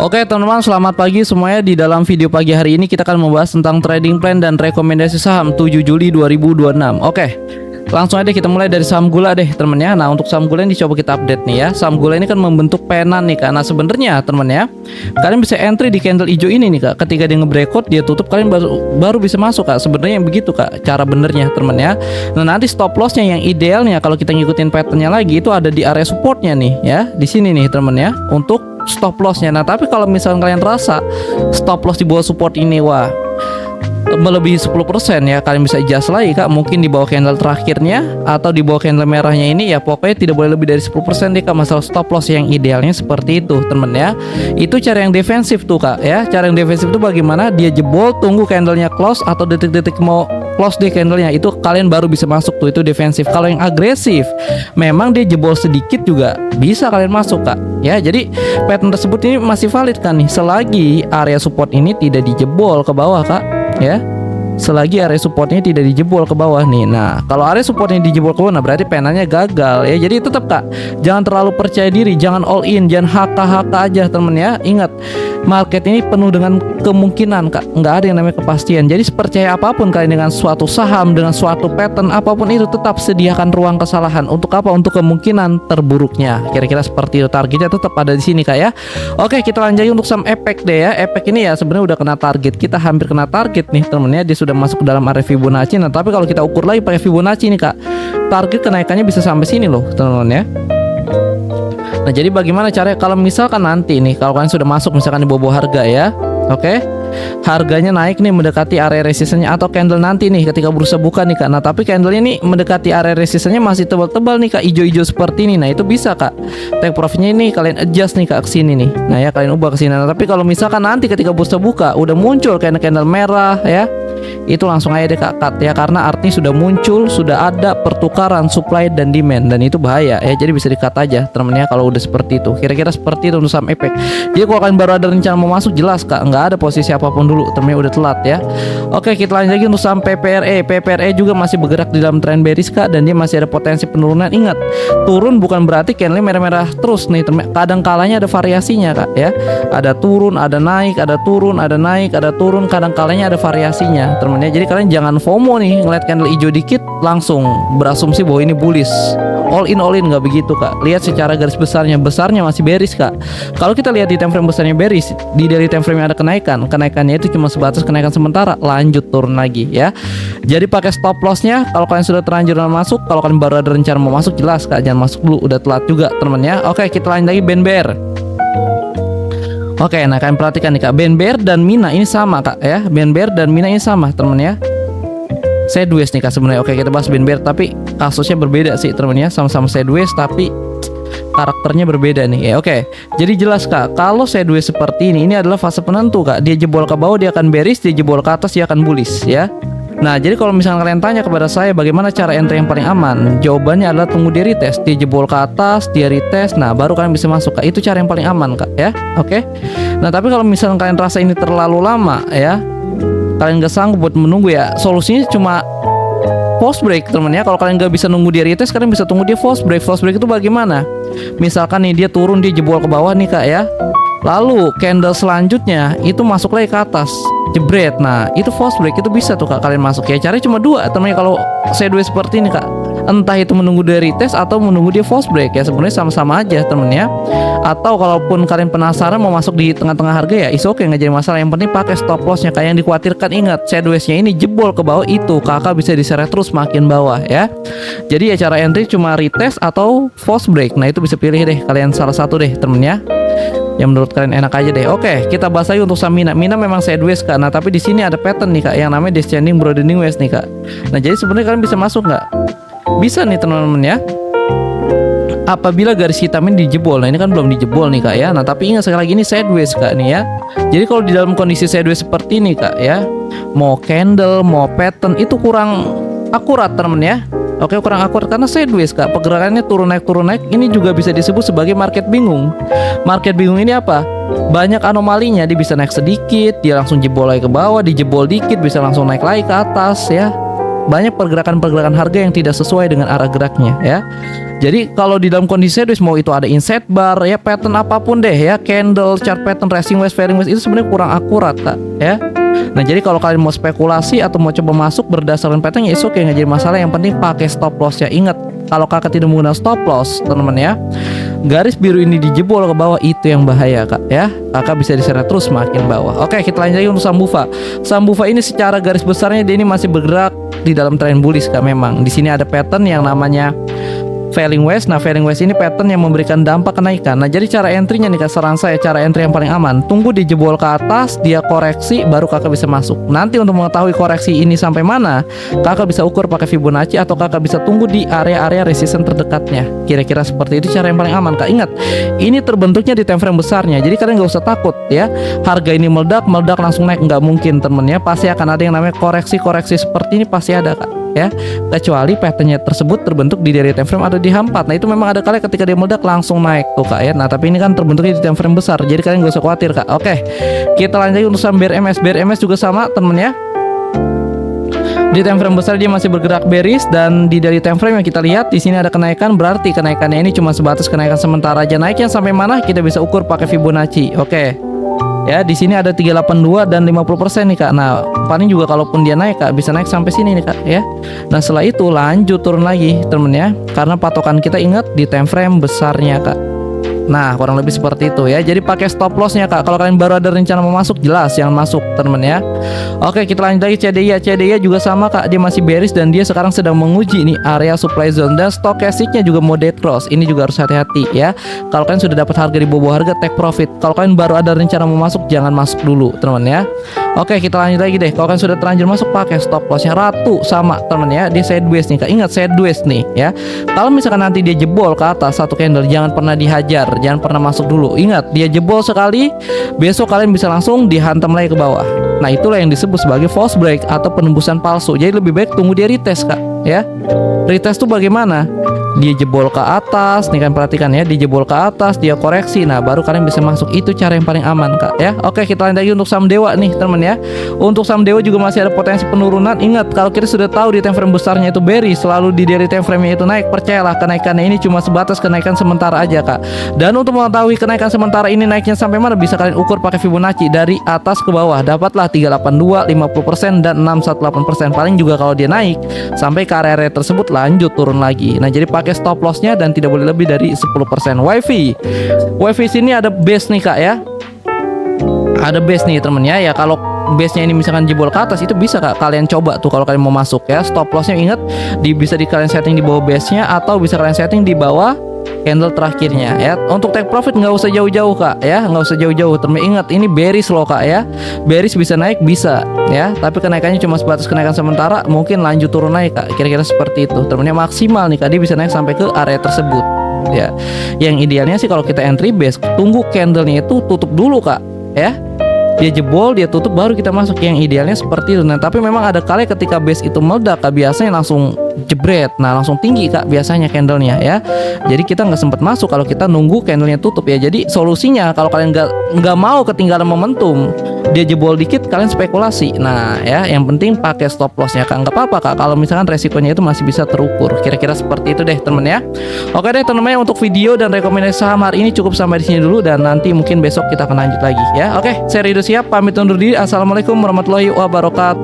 Oke teman-teman, selamat pagi semuanya. Di dalam video pagi hari ini kita akan membahas tentang trading plan dan rekomendasi saham 7 Juli 2026. Oke, langsung aja kita mulai dari saham gula deh temen ya. Nah, untuk saham gula ini coba kita update nih ya. Saham gula ini kan membentuk pena nih, karena sebenarnya temen ya, kalian bisa entry di candle hijau ini nih kak. Ketika dia nge-breakout, dia tutup, kalian baru bisa masuk kak. Sebenarnya yang begitu kak cara benernya temen ya. Nah, nanti stop lossnya yang idealnya kalau kita ngikutin patternnya lagi itu ada di area supportnya nih ya, di sini nih temen ya, untuk stop lossnya. Nah, tapi kalau misalnya kalian rasa stop loss di bawah support ini wah melebihi 10% ya, kalian bisa adjust lagi kak, mungkin di bawah candle terakhirnya atau di bawah candle merahnya ini ya, pokoknya tidak boleh lebih dari 10% deh kak. Masalah stop loss yang idealnya seperti itu temen ya. Itu cara yang defensif tuh kak ya. Cara yang defensif itu bagaimana? Dia jebol, tunggu candlenya close atau detik-detik mau close deh candlenya, itu kalian baru bisa masuk tuh, itu defensif. Kalau yang agresif memang dia jebol sedikit juga bisa kalian masuk kak ya. Jadi pattern tersebut ini masih valid kan nih, selagi area support ini tidak dijebol ke bawah kak ya, selagi area supportnya tidak dijebol ke bawah nih. Nah, kalau area supportnya dijebol ke bawah, nah berarti penanya gagal ya. Jadi tetap kak, jangan terlalu percaya diri, jangan all in, jangan haka-haka aja temen ya. Ingat, market ini penuh dengan kemungkinan kak, nggak ada yang namanya kepastian. Jadi sepercaya apapun kalian dengan suatu saham, dengan suatu pattern apapun itu, tetap sediakan ruang kesalahan. Untuk apa? Untuk kemungkinan terburuknya. Kira-kira seperti itu, targetnya tetap ada di sini kak ya. Oke, kita lanjut untuk saham Efek deh ya. Efek ini ya sebenarnya udah kena target, kita hampir kena target nih temennya. Dia sudah masuk ke dalam area Fibonacci. Nah, tapi kalau kita ukur lagi pakai Fibonacci ini kak, target kenaikannya bisa sampai sini loh teman-teman ya. Nah, jadi bagaimana caranya kalau misalkan nanti nih, kalau kalian sudah masuk misalkan di bawah harga ya, oke, harganya naik nih mendekati area resistannya atau candle nanti nih ketika berusaha buka nih kak. Nah, tapi candlenya nih mendekati area resistannya masih tebal-tebal nih kak, hijau-hijau seperti ini. Nah, itu bisa kak take profitnya ini kalian adjust nih kak ke sini nih. Nah ya, kalian ubah ke sini. Nah, tapi kalau misalkan nanti ketika berusaha buka udah muncul candle merah ya, itu langsung aja deh kak cut ya, karena artinya sudah muncul, sudah ada pertukaran supply dan demand, dan itu bahaya ya. Jadi bisa di cut aja temennya kalau udah seperti itu. Kira-kira seperti itu untuk saham Efek. Jadi kalau kalian baru ada rencana mau masuk, jelas kak, nggak ada posisi apapun dulu, temennya udah telat ya. Oke, kita lanjut lagi untuk saham PPRE. PPRE juga masih bergerak di dalam trend bearish kak, dan dia masih ada potensi penurunan. Ingat, turun bukan berarti candlenya merah-merah terus nih temen. Kadang kalanya ada variasinya kak ya, ada turun, ada naik, ada turun, ada naik, ada turun, kadang kalanya ada variasinya temennya. Jadi kalian jangan FOMO nih, ngeliat candle hijau dikit langsung berasumsi bahwa ini bullish, all in nggak begitu kak. Lihat secara garis besarnya masih bearish kak. Kalau kita lihat di time frame besarnya bearish, di dari time frame yang ada kenaikannya itu cuma sebatas kenaikan sementara, lanjut turun lagi ya. Jadi pakai stop lossnya kalau kalian sudah terlanjur masuk. Kalau kalian baru ada rencana mau masuk, jelas kak, jangan masuk dulu, udah telat juga temen ya. Oke, kita lanjut lagi Ben Bear. Oke, nah kalian perhatikan nih kak, Ben Bear dan Mina ini sama kak ya. Ben Bear dan Mina ini sama temen ya, sideways nih kak sebenarnya. Oke, kita bahas Ben Bear, tapi kasusnya berbeda sih temen ya. Sama-sama sideways tapi karakternya berbeda nih ya. Oke, jadi jelas kak, kalau sideways seperti ini adalah fase penentu kak. Dia jebol ke bawah dia akan bearish, dia jebol ke atas dia akan bullish ya. Nah, jadi kalau misalnya kalian tanya kepada saya bagaimana cara entry yang paling aman, jawabannya adalah tunggu dia retest, dia jebol ke atas, dia retest, nah baru kalian bisa masuk kak. Itu cara yang paling aman kak ya. Oke. Nah, tapi kalau misalnya kalian rasa ini terlalu lama ya, kalian gak sanggup buat menunggu ya, solusinya cuma false break temen ya. Kalau kalian gak bisa nunggu dia retest, kalian bisa tunggu dia false break. False break itu bagaimana? Misalkan nih dia turun, dia jebol ke bawah nih kak ya, lalu candle selanjutnya itu masuk lagi ke atas, jebret. Nah, itu false break, itu bisa tuh kak kalian masuk ya. Caranya cuma dua temennya kalau sideways seperti ini kak, entah itu menunggu dia retest atau menunggu dia false break ya. Sebenarnya sama-sama aja temennya. Atau kalaupun kalian penasaran mau masuk di tengah-tengah harga ya, is oke, nggak jadi masalah. Yang penting pakai stop lossnya kak. Yang dikhawatirkan, ingat, sidewaysnya ini jebol ke bawah, itu kakak bisa diseret terus makin bawah ya. Jadi ya cara entry cuma retest atau false break. Nah, itu bisa pilih deh kalian salah satu deh temennya, yang menurut kalian enak aja deh. Oke, kita bahas lagi untuk saham Mina. Mina memang sideways kak. Nah, tapi di sini ada pattern nih kak, yang namanya descending broadening waist nih kak. Nah, jadi sebenarnya kalian bisa masuk nggak? Bisa nih teman-teman ya, apabila garis hitam ini dijebol. Nah, ini kan belum dijebol nih kak ya. Nah, tapi ingat sekali lagi ini sideways kak nih ya. Jadi kalau di dalam kondisi sideways seperti ini kak ya, mau candle mau pattern itu kurang akurat teman ya. Oke, kurang akurat karena sideways kak, pergerakannya turun naik. Ini juga bisa disebut sebagai market bingung. Market bingung ini apa? Banyak anomalinya. Dia bisa naik sedikit, dia langsung jebol lagi ke bawah, dijebol dikit bisa langsung naik lagi ke atas ya. banyak pergerakan-pergerakan harga yang tidak sesuai dengan arah geraknya ya. Jadi kalau di dalam kondisi sideways, mau itu ada inset bar ya, pattern apapun deh ya, candle, chart pattern, racing wedge, fairing wedge, itu sebenarnya kurang akurat Kak ya. Nah jadi kalau kalian mau spekulasi atau mau coba masuk berdasarkan pattern ya oke, nggak jadi masalah. Yang penting pakai stop loss ya. Ingat, kalau kakak tidak menggunakan stop loss teman-teman ya, garis biru ini dijebol ke bawah, itu yang bahaya Kak ya. Kakak bisa diseret terus makin bawah. Oke, kita lanjut lagi untuk Sambuva. Sambuva ini secara garis besarnya dia ini masih bergerak di dalam tren bullish Kak. Memang di sini ada pattern yang namanya failing wedge. Nah, failing wedge ini pattern yang memberikan dampak kenaikan. Nah, jadi cara entry-nya nih Kak, saran saya cara entry yang paling aman, tunggu dijebol ke atas, dia koreksi, baru kakak bisa masuk. Nanti untuk mengetahui koreksi ini sampai mana, kakak bisa ukur pakai Fibonacci atau kakak bisa tunggu di area-area resistance terdekatnya. Kira-kira seperti itu cara yang paling aman Kak. Ingat, ini terbentuknya di time frame besarnya. Jadi kalian nggak usah takut ya. Harga ini meledak langsung naik, nggak mungkin temen ya. Pasti akan ada yang namanya koreksi seperti ini, pasti ada Kak ya, kecuali patternnya tersebut terbentuk di daily time frame ada di H4. Nah itu memang ada kali ketika dia meledak langsung naik tuh Kak ya. Nah tapi ini kan terbentuknya di time frame besar, jadi kalian gak usah khawatir Kak. Oke, kita lanjut untuk saham BRMS. BRMS juga sama temen ya, di time frame besar dia masih bergerak bearish, dan di daily time frame yang kita lihat di sini ada kenaikan, berarti kenaikannya ini cuma sebatas kenaikan sementara aja. Naiknya sampai mana kita bisa ukur pakai Fibonacci. Oke. Ya, di sini ada 382 dan 50% nih Kak. Nah, paling juga kalaupun dia naik Kak, bisa naik sampai sini nih Kak ya. Nah, setelah itu lanjut turun lagi temen ya. Karena patokan kita ingat di time frame besarnya Kak. Nah, kurang lebih seperti itu ya. Jadi pakai stop lossnya Kak. Kalau kalian baru ada rencana mau masuk, jelas jangan masuk temen ya. Oke, kita lanjut lagi CDI. CDI juga sama Kak, dia masih bearish dan dia sekarang sedang menguji nih area supply zone, dan stokastiknya juga mau dead cross. Ini juga harus hati-hati ya. Kalau kalian sudah dapat harga di bawah harga, take profit. Kalau kalian baru ada rencana mau masuk, jangan masuk dulu temen ya. Oke, kita lanjut lagi deh. Kalau kalian sudah terlanjur masuk, pakai stop lossnya. Ratu sama temen ya, dia sideways nih Kak. Ingat sideways nih ya. Kalau misalkan nanti dia jebol ke atas satu candle, jangan pernah dihajar, jangan pernah masuk dulu. Ingat, dia jebol sekali, besok kalian bisa langsung dihantam lagi ke bawah. Nah itulah yang disebut sebagai false break atau penembusan palsu. Jadi lebih baik tunggu dia retest Kak ya. Retest tuh bagaimana? Dia jebol ke atas, nih kan perhatikan ya, dia jebol ke atas, dia koreksi, nah baru kalian bisa masuk. Itu cara yang paling aman Kak ya. Oke, kita lanjut lagi untuk saham Dewa nih temen ya. Untuk saham Dewa juga masih ada potensi penurunan. Ingat, kalau kita sudah tahu di time frame besarnya itu bearish, selalu di daily time frame itu naik, percayalah kenaikannya ini cuma sebatas kenaikan sementara aja Kak. Dan untuk mengetahui kenaikan sementara ini naiknya sampai mana, bisa kalian ukur pakai Fibonacci dari atas ke bawah. Dapatlah 382, 50% dan 618%. Paling juga kalau dia naik sampai ke area tersebut, lanjut turun lagi. Nah jadi pakai stop lossnya dan tidak boleh lebih dari 10%. WiFi sini ada base nih Kak ya. Ada base nih temen ya. Ya kalau base-nya ini misalkan jebol ke atas, itu bisa Kak kalian coba tuh kalau kalian mau masuk ya. Stop lossnya ingat bisa di kalian setting di bawah base-nya atau bisa kalian setting di bawah candle terakhirnya ya. Untuk take profit nggak usah jauh-jauh Kak ya, nggak usah jauh-jauh. Ingat ini bearish loh Kak ya. Bearish bisa naik bisa ya, tapi kenaikannya cuma sebatas kenaikan sementara, mungkin lanjut turun naik Kak. Kira-kira seperti itu. Temennya maksimal nih Kak, dia bisa naik sampai ke area tersebut ya. Yang idealnya sih kalau kita entry base, tunggu candlenya itu tutup dulu Kak ya. Dia jebol, dia tutup, baru kita masuk. Yang idealnya seperti itu. Nah tapi memang ada kali ketika base itu meledak Kak, biasanya langsung jebret, nah langsung tinggi Kak biasanya candlenya ya. Jadi kita nggak sempat masuk kalau kita nunggu candlenya tutup ya. Jadi solusinya kalau kalian nggak mau ketinggalan momentum, dia jebol dikit kalian spekulasi. Nah ya, yang penting pakai stop lossnya Kak. Nggak apa-apa Kak kalau misalkan resikonya itu masih bisa terukur. Kira-kira seperti itu deh temen ya. Oke deh temen-temen, untuk video dan rekomendasi saham hari ini cukup sampai di sini dulu, dan nanti mungkin besok kita akan lanjut lagi ya. Oke, saya Rido siap pamit undur diri. Assalamualaikum warahmatullahi wabarakatuh.